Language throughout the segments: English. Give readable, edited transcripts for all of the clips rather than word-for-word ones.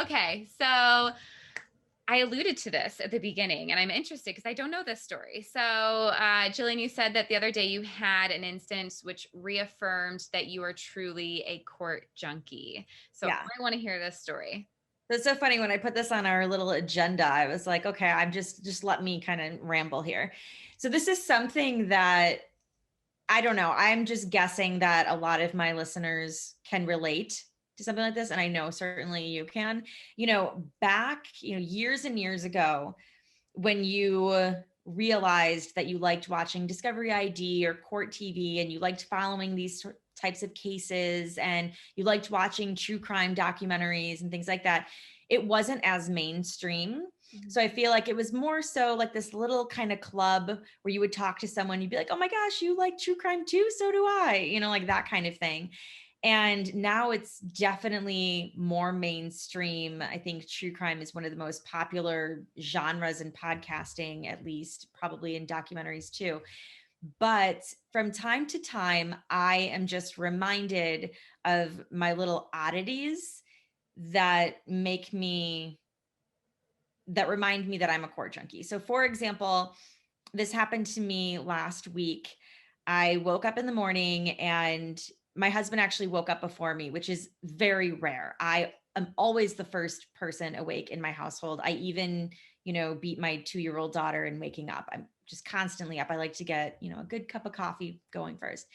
Okay, so I alluded to this at the beginning, and I'm interested because I don't know this story. So, Jillian, you said that the other day you had an instance which reaffirmed that you are truly a court junkie. So, Yeah. I want to hear this story. That's so funny. When I put this on our little agenda, I was like, okay, I'm just let me kind of ramble here. So this is something that I don't know. I'm just guessing that a lot of my listeners can relate to something like this. And I know certainly you can. Back, years and years ago, when you realized that you liked watching Discovery ID or Court TV and you liked following these types of cases and you liked watching true crime documentaries and things like that, it wasn't as mainstream. Mhm. So I feel like it was more so like this little kind of club where you would talk to someone, you'd be like, oh my gosh, you like true crime too? So do I, like that kind of thing. And now it's definitely more mainstream. I think true crime is one of the most popular genres in podcasting, at least probably in documentaries too. But from time to time, I am just reminded of my little oddities that remind me that I'm a core junkie. So, for example, this happened to me last week. I woke up in the morning and my husband actually woke up before me, which is very rare. I am always the first person awake in my household. I even, beat my 2-year-old daughter in waking up. I'm just constantly up. I like to get, a good cup of coffee going first.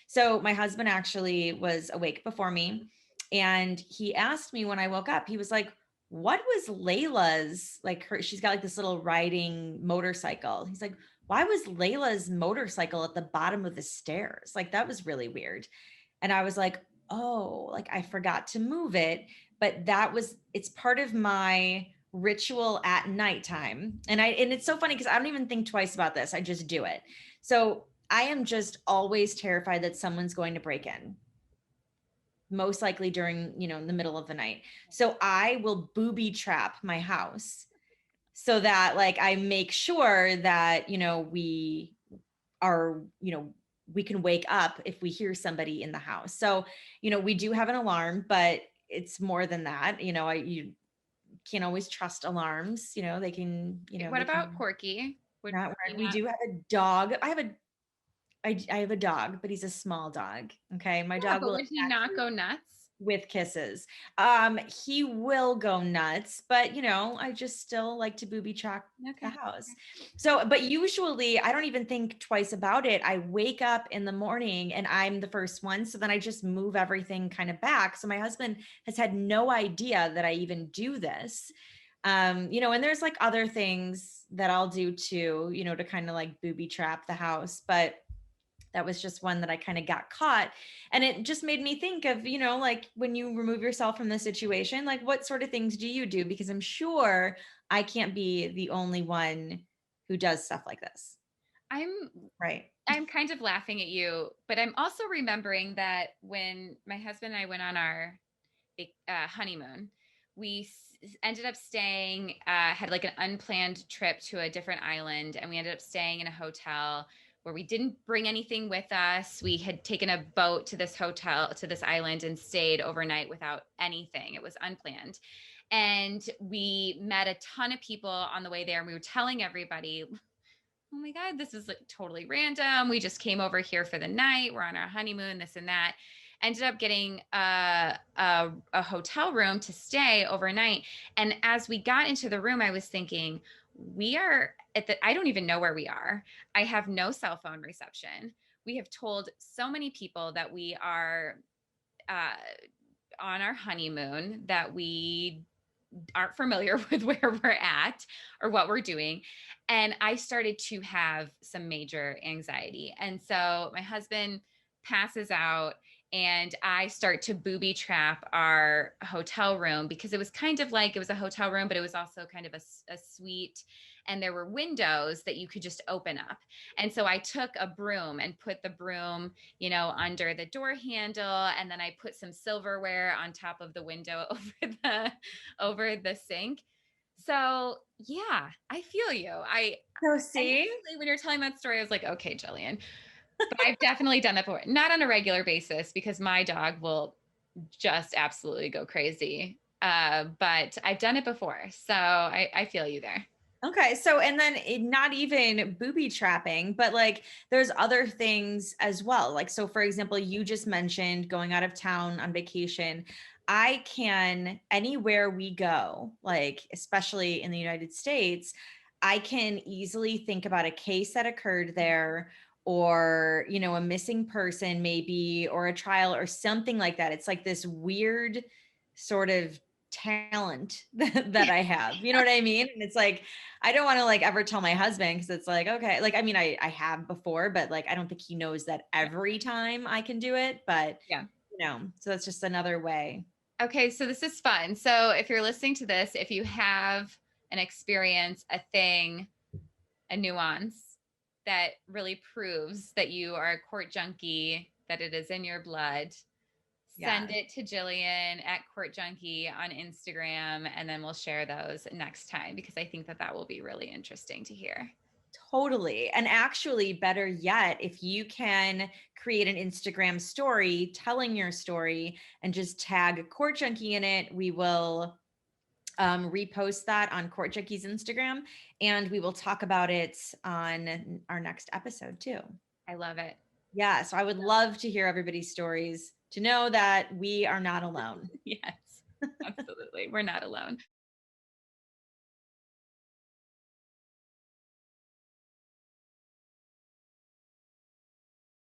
So my husband actually was awake before me and he asked me when I woke up, he was like, what was Layla's like she's got like this little riding motorcycle. He's like, why was Layla's motorcycle at the bottom of the stairs? Like that was really weird. And I was like, oh, like I forgot to move it. But it's part of my ritual at nighttime. And it's so funny because I don't even think twice about this. I just do it. So I am just always terrified that someone's going to break in, most likely during, the middle of the night. So I will booby trap my house so that like I make sure that, we are, we can wake up if we hear somebody in the house. So, we do have an alarm, but it's more than that. You can't always trust alarms, they can, What they about can Corky? Would not Corky work. We not? do have a dog. I have a dog, but he's a small dog. Okay. My Yeah, dog but will would he attack not you go nuts? with kisses. He will go nuts, but I just still like to booby trap the Okay. house. So, but usually I don't even think twice about it. I wake up in the morning and I'm the first one. So then I just move everything kind of back. So my husband has had no idea that I even do this. And there's like other things that I'll do too, to kind of like booby trap the house. But that was just one that I kind of got caught. And it just made me think of, like when you remove yourself from the situation, like what sort of things do you do? Because I'm sure I can't be the only one who does stuff like this. I'm Right. I'm kind of laughing at you, but I'm also remembering that when my husband and I went on our honeymoon, we ended up staying, had like an unplanned trip to a different island, and we ended up staying in a hotel where we didn't bring anything with us. We had taken a boat to this hotel, to this island, and stayed overnight without anything. It was unplanned. And we met a ton of people on the way there, and we were telling everybody, oh my God, this is like totally random. We just came over here for the night. We're on our honeymoon, this and that. Ended up getting a hotel room to stay overnight. And as we got into the room, I was thinking, we are I don't even know where we are. I have no cell phone reception. We have told so many people that we are uh, on our honeymoon, that we aren't familiar with where we're at or what we're doing. And I started to have some major anxiety. And so my husband passes out and I start to booby trap our hotel room, because it was kind of like, it was a hotel room, but it was also kind of a suite. And there were windows that you could just open up. And so I took a broom and put the broom, under the door handle. And then I put some silverware on top of the window over the sink. So yeah, I feel you. So And see, actually, when you're telling that story, I was like, okay, Jillian. But I've definitely done that before. Not on a regular basis, because my dog will just absolutely go crazy. But I've done it before. So I feel you there. Okay. So, and then not even booby trapping, but like there's other things as well. Like, so for example, you just mentioned going out of town on vacation. I can, anywhere we go, like, especially in the United States, I can easily think about a case that occurred there or, you know, a missing person maybe, or a trial or something like that. It's like this weird sort of talent that I have. You know what I mean? And it's like, I don't want to like ever tell my husband because it's like, okay, like I mean, I have before, but like I don't think he knows that Yeah. every time I can do it. But Yeah. you know, so that's just another way. Okay, so this is fun. So if you're listening to this, if you have an experience, a thing, a nuance that really proves that you are a court junkie, that it is in your blood, Yeah, send it to Jillian at Court Junkie on Instagram, and then we'll share those next time because I think that that will be really interesting to hear. totally. And actually, better yet, if you can create an Instagram story telling your story and just tag Court Junkie in it, we will repost that on Court Junkie's Instagram and we will talk about it on our next episode too. I love it. Yeah, so I would love to hear everybody's stories to know that we are not alone. Yes, absolutely. We're not alone.